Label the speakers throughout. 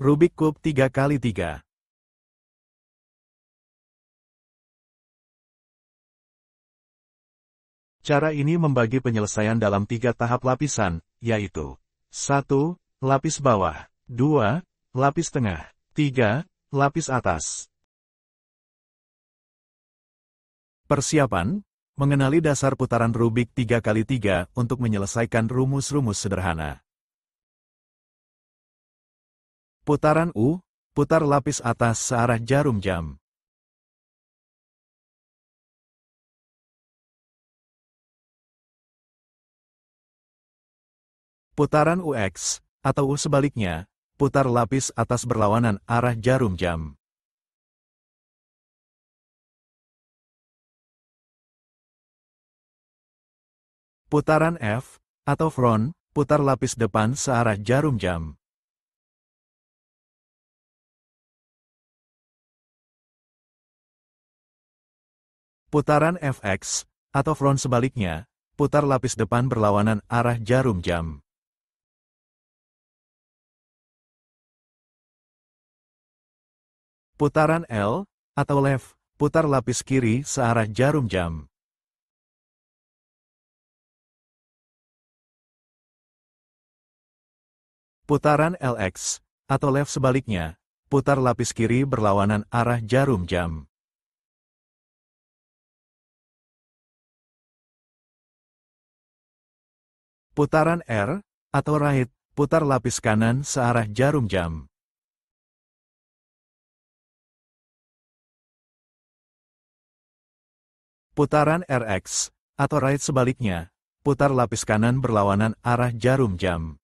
Speaker 1: Rubik Kub 3x3. Cara ini membagi penyelesaian dalam 3 tahap lapisan, yaitu 1. Lapis bawah, 2. Lapis tengah, 3. Lapis atas. Persiapan: mengenali dasar putaran Rubik 3x3 untuk menyelesaikan rumus-rumus sederhana. Putaran U, putar lapis atas searah jarum jam. Putaran UX, atau U sebaliknya, putar lapis atas berlawanan arah jarum jam. Putaran F, atau front, putar lapis depan searah jarum jam. Putaran FX, atau front sebaliknya, putar lapis depan berlawanan arah jarum jam. Putaran L, atau left, putar lapis kiri searah jarum jam. Putaran LX, atau left sebaliknya, putar lapis kiri berlawanan arah jarum jam. Putaran R, atau right, putar lapis kanan searah jarum jam. Putaran RX, atau right sebaliknya, putar lapis kanan berlawanan arah jarum jam.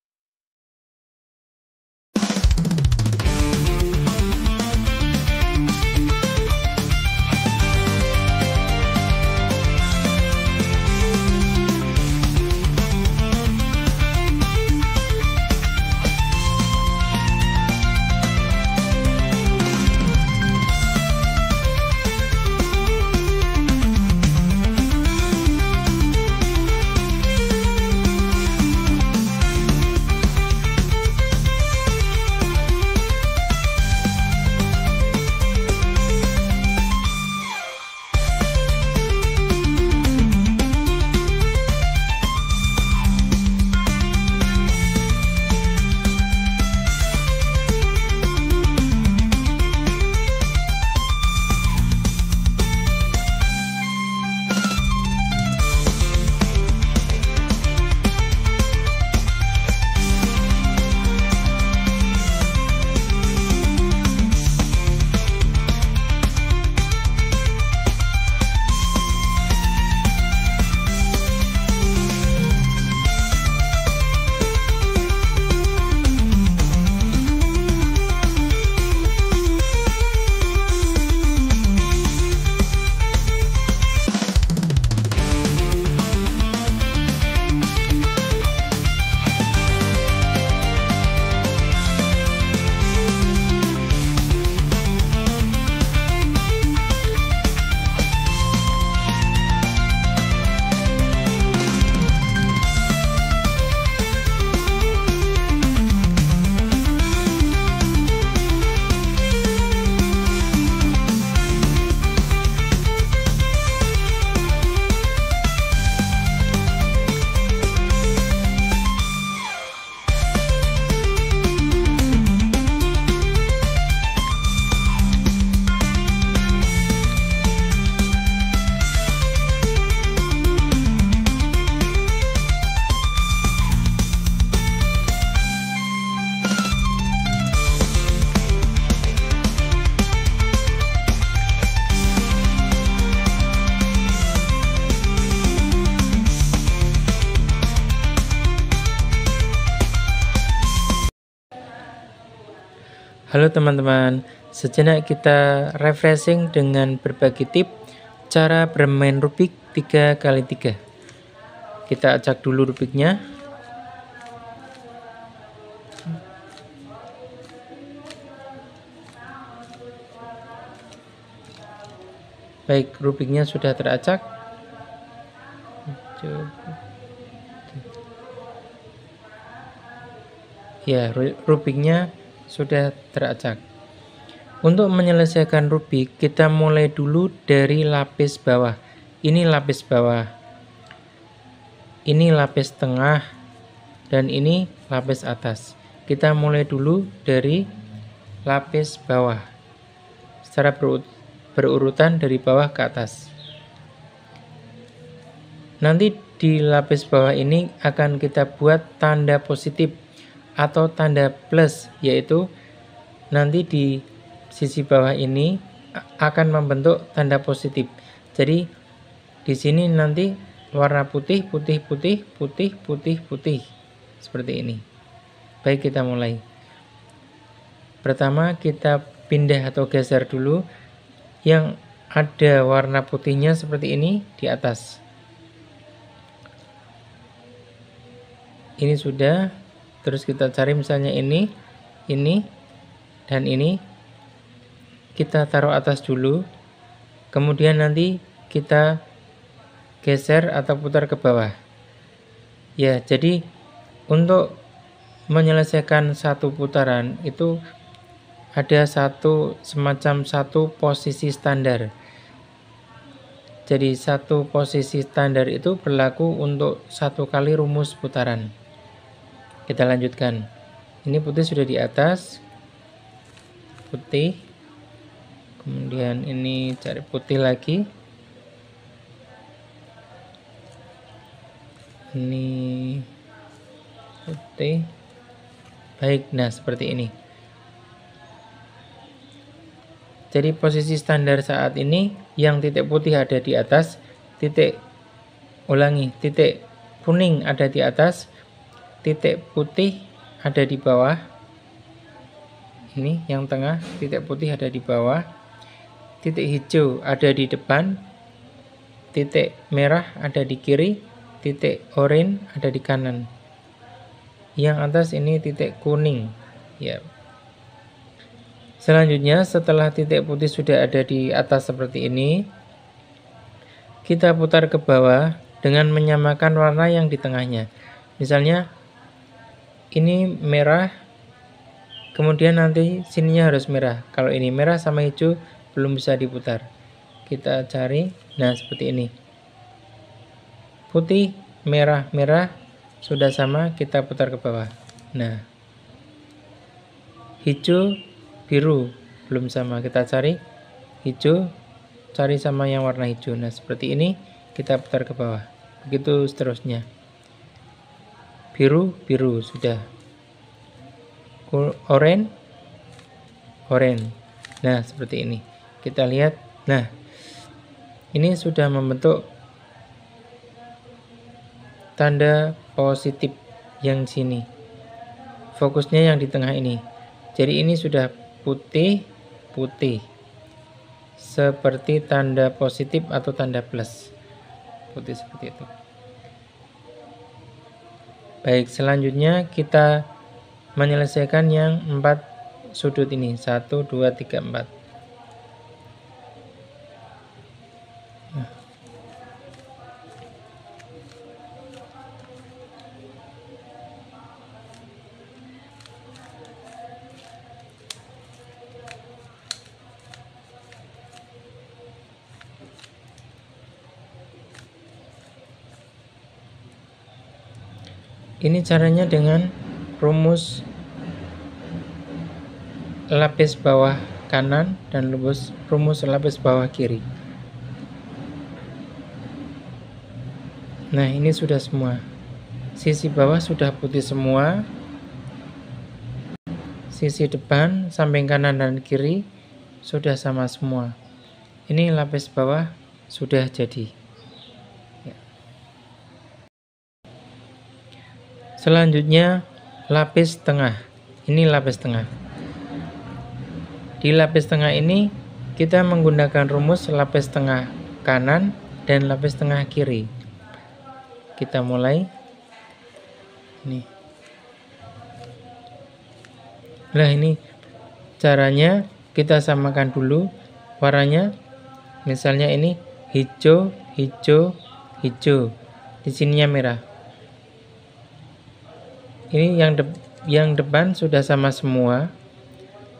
Speaker 2: Halo teman-teman, sejenak kita refreshing dengan berbagi tips cara bermain Rubik 3x3. Kita acak dulu Rubiknya. Baik, Rubiknya sudah teracak. Ya, Rubiknya sudah teracak. Untuk menyelesaikan rubik, kita mulai dulu dari lapis bawah. Ini lapis bawah, ini lapis tengah, dan ini lapis atas. Kita mulai dulu dari lapis bawah, secara berurutan dari bawah ke atas. Nanti di lapis bawah ini akan kita buat tanda positif atau tanda plus, yaitu nanti di sisi bawah ini akan membentuk tanda positif. Jadi di sini nanti warna putih, putih, putih, putih, putih, putih. Seperti ini. Baik, kita mulai. Pertama kita pindah atau geser dulu yang ada warna putihnya seperti ini di atas. Ini sudah, terus kita cari misalnya ini, dan ini. Kita taruh atas dulu, kemudian nanti kita geser atau putar ke bawah. Ya, jadi untuk menyelesaikan satu putaran itu ada semacam satu posisi standar. Jadi satu posisi standar itu berlaku untuk satu kali rumus putaran. Kita lanjutkan. Ini putih sudah di atas, putih. Kemudian ini cari putih lagi. Ini putih. Baik, nah seperti ini. Jadi posisi standar saat ini yang titik putih ada di atas, titik kuning ada di atas, titik putih ada di bawah. Ini yang tengah, titik putih ada di bawah. Titik hijau ada di depan, titik merah ada di kiri, titik oranye ada di kanan. Yang atas ini titik kuning. Ya. Selanjutnya setelah titik putih sudah ada di atas seperti ini, kita putar ke bawah dengan menyamakan warna yang di tengahnya. Misalnya ini merah, kemudian nanti sininya harus merah. Kalau ini merah sama hijau belum bisa diputar. Kita cari, nah seperti ini. Putih, merah, merah sudah sama, kita putar ke bawah. Nah, hijau, biru belum sama, kita cari hijau, cari sama yang warna hijau. Nah seperti ini, kita putar ke bawah. Begitu seterusnya. Biru, biru sudah. Oranye, oranye. Nah seperti ini. Kita lihat, nah ini sudah membentuk tanda positif yang sini. Fokusnya yang di tengah ini. Jadi ini sudah putih, putih. Seperti tanda positif atau tanda plus. Putih seperti itu. Baik, selanjutnya kita menyelesaikan yang 4 sudut ini. 1, 2, 3, 4. Ini caranya dengan rumus lapis bawah kanan dan rumus lapis bawah kiri. Nah, ini sudah semua. Sisi bawah sudah putih semua. Sisi depan, samping kanan dan kiri sudah sama semua. Ini lapis bawah sudah jadi. Selanjutnya lapis tengah. Ini lapis tengah. Di lapis tengah ini kita menggunakan rumus lapis tengah kanan dan lapis tengah kiri. Kita mulai. Nih. Nah, ini caranya kita samakan dulu warnanya. Misalnya ini hijau, hijau, hijau. Di sininya merah. Ini yang depan sudah sama semua.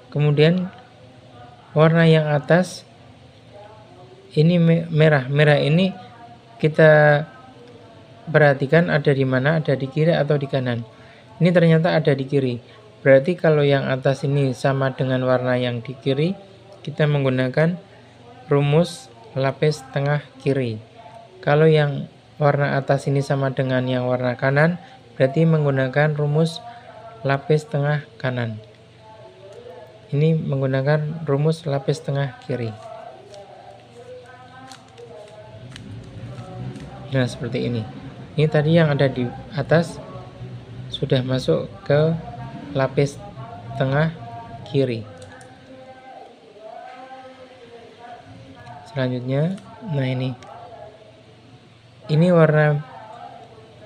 Speaker 2: Kemudian warna yang atas ini merah. Merah ini kita perhatikan ada di mana, ada di kiri atau di kanan. Ini ternyata ada di kiri. Berarti kalau yang atas ini sama dengan warna yang di kiri, kita menggunakan rumus lapis tengah kiri. Kalau yang warna atas ini sama dengan yang warna kanan, berarti menggunakan rumus lapis tengah kanan. Ini menggunakan rumus lapis tengah kiri. Nah, seperti ini. Ini tadi yang ada di atas sudah masuk ke lapis tengah kiri. Selanjutnya, nah ini warna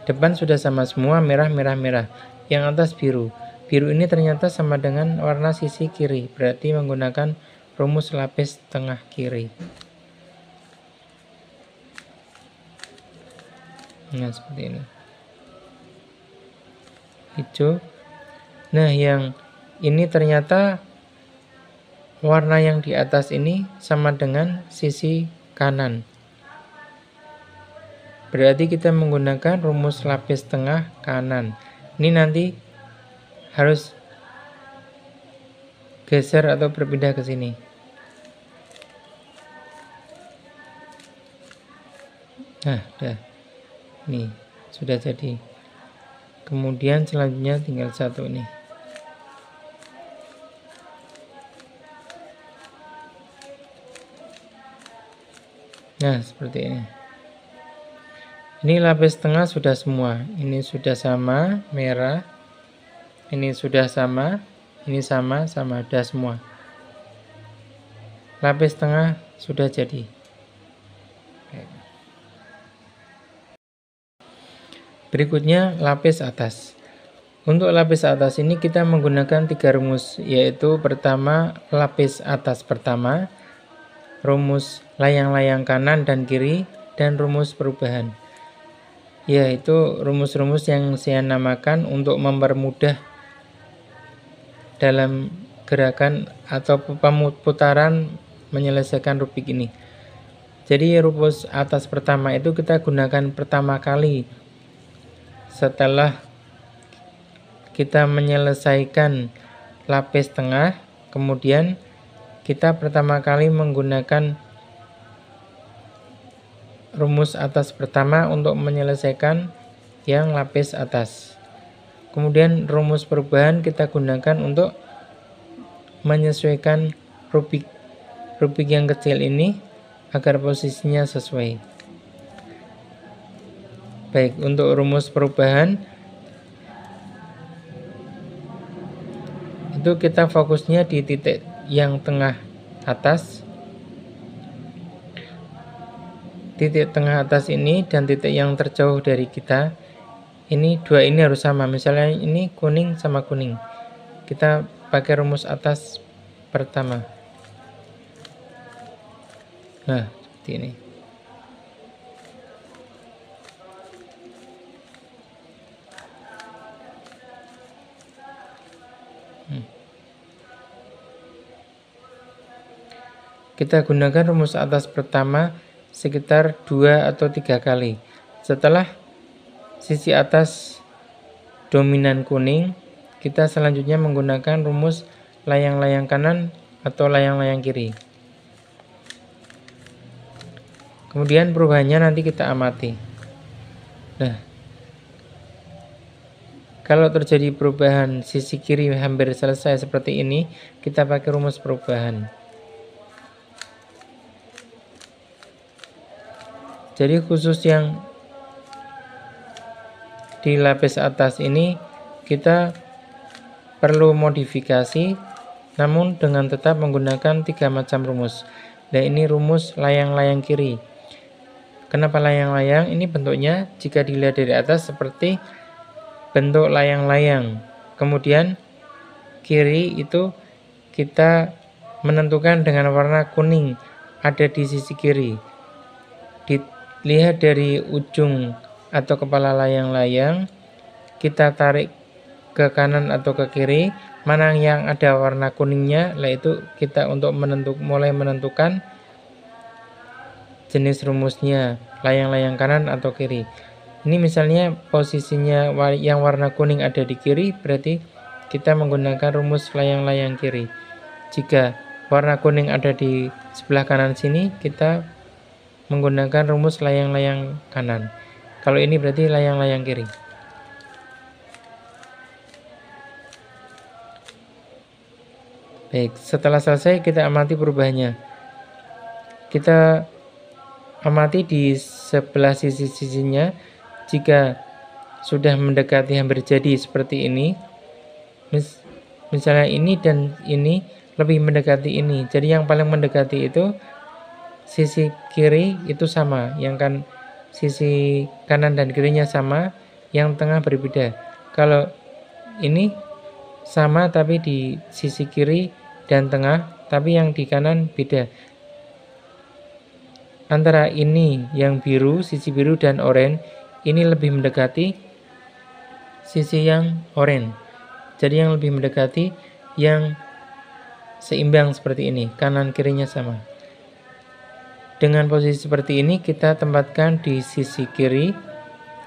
Speaker 2: depan sudah sama semua, merah, merah, merah. Yang atas biru. Biru ini ternyata sama dengan warna sisi kiri, berarti menggunakan rumus lapis tengah kiri. Nah, seperti ini. Hijau. Nah, yang ini ternyata warna yang di atas ini sama dengan sisi kanan. Berarti kita menggunakan rumus lapis tengah kanan. Ini nanti harus geser atau berpindah ke sini. Nah, udah. Nih, sudah jadi. Kemudian selanjutnya tinggal satu nih. Nah, seperti ini. Ini lapis tengah sudah semua. Ini sudah sama, merah. Ini sudah sama, ini sama, sudah semua. Lapis tengah sudah jadi. Berikutnya lapis atas. Untuk lapis atas ini kita menggunakan 3 rumus, yaitu pertama lapis atas pertama, rumus layang-layang kanan dan kiri, dan rumus perubahan. Yaitu rumus-rumus yang saya namakan untuk mempermudah dalam gerakan atau pemutaran menyelesaikan rubik ini. Jadi rumus atas pertama itu kita gunakan pertama kali setelah kita menyelesaikan lapis tengah, kemudian kita pertama kali menggunakan rumus atas pertama untuk menyelesaikan yang lapis atas. Kemudian rumus perubahan kita gunakan untuk menyesuaikan rubik yang kecil ini agar posisinya sesuai. Baik, untuk rumus perubahan itu kita fokusnya di titik yang tengah atas. Titik tengah atas ini dan titik yang terjauh dari kita. Ini dua ini harus sama. Misalnya ini kuning sama kuning. Kita pakai rumus atas pertama. Nah, seperti ini. Kita gunakan rumus atas pertama sekitar 2 atau 3 kali. Setelah sisi atas dominan kuning, kita selanjutnya menggunakan rumus layang-layang kanan atau layang-layang kiri. Kemudian perubahannya nanti kita amati. Nah, kalau terjadi perubahan sisi kiri hampir selesai seperti ini, kita pakai rumus perubahan. Jadi khusus yang di lapis atas ini kita perlu modifikasi, namun dengan tetap menggunakan 3 macam rumus. Nah, ini rumus layang-layang kiri. Kenapa layang-layang? Ini bentuknya jika dilihat dari atas seperti bentuk layang-layang. Kemudian kiri itu kita menentukan dengan warna kuning, ada di sisi kiri. Dilihat dari ujung atau kepala layang-layang, kita tarik ke kanan atau ke kiri, mana yang ada warna kuningnya, yaitu kita untuk mulai menentukan jenis rumusnya, layang-layang kanan atau kiri. Ini misalnya posisinya yang warna kuning ada di kiri, berarti kita menggunakan rumus layang-layang kiri. Jika warna kuning ada di sebelah kanan sini, kita menggunakan rumus layang-layang kanan. Kalau ini berarti layang-layang kiri. Baik, setelah selesai kita amati perubahannya. Kita amati di sebelah sisi-sisinya. Jika sudah mendekati hampir jadi seperti ini, misalnya ini dan ini lebih mendekati ini. Jadi yang paling mendekati itu sisi kiri itu sama, yang kan sisi kanan dan kirinya sama, yang tengah berbeda. Kalau ini sama tapi di sisi kiri dan tengah, tapi yang di kanan beda. Antara ini yang biru, sisi biru dan oranye, ini lebih mendekati sisi yang oranye. Jadi yang lebih mendekati yang seimbang seperti ini, kanan kirinya sama. Dengan posisi seperti ini kita tempatkan di sisi kiri,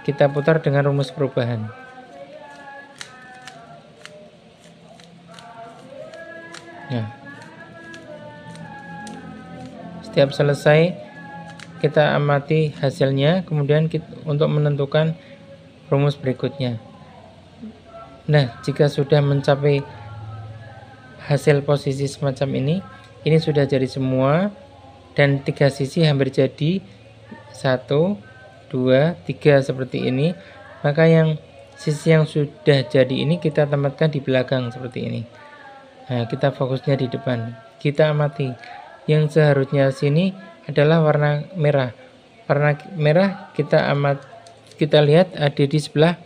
Speaker 2: kita putar dengan rumus perubahan. Nah, setiap selesai kita amati hasilnya, kemudian untuk menentukan rumus berikutnya. Nah, jika sudah mencapai hasil posisi semacam ini sudah jadi semua dan 3 sisi hampir jadi, 1, 2, 3 seperti ini. Maka yang sisi yang sudah jadi ini kita tempatkan di belakang seperti ini. Nah, kita fokusnya di depan. Kita amati yang seharusnya sini adalah warna merah. Warna merah kita lihat ada di sebelah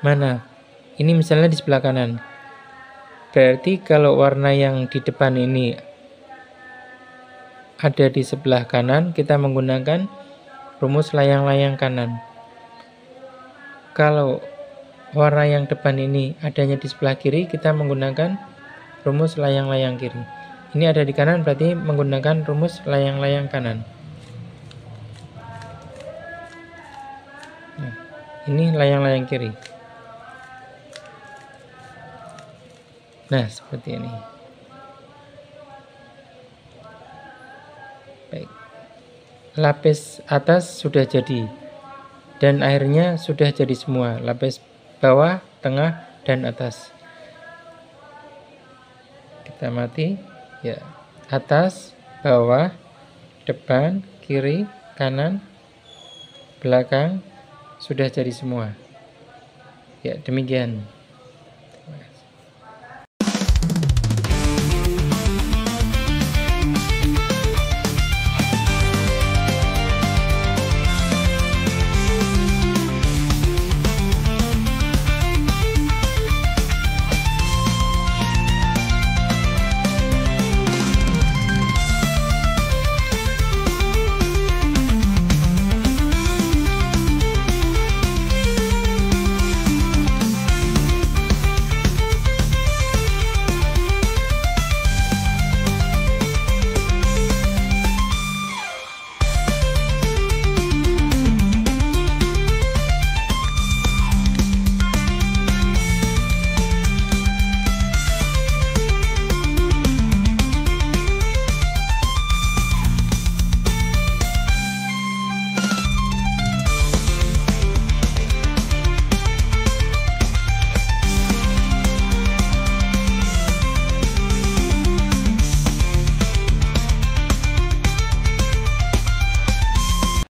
Speaker 2: mana. Ini misalnya di sebelah kanan. Berarti kalau warna yang di depan ini ada di sebelah kanan, kita menggunakan rumus layang-layang kanan. Kalau warna yang depan ini adanya di sebelah kiri, kita menggunakan rumus layang-layang kiri. Ini ada di kanan, berarti menggunakan rumus layang-layang kanan. Nah, ini layang-layang kiri. Nah, seperti ini. Baik. Lapis atas sudah jadi. Dan akhirnya sudah jadi semua. Lapis bawah, tengah, dan atas. Kita amati ya, atas, bawah, depan, kiri, kanan, belakang sudah jadi semua. Ya, demikian.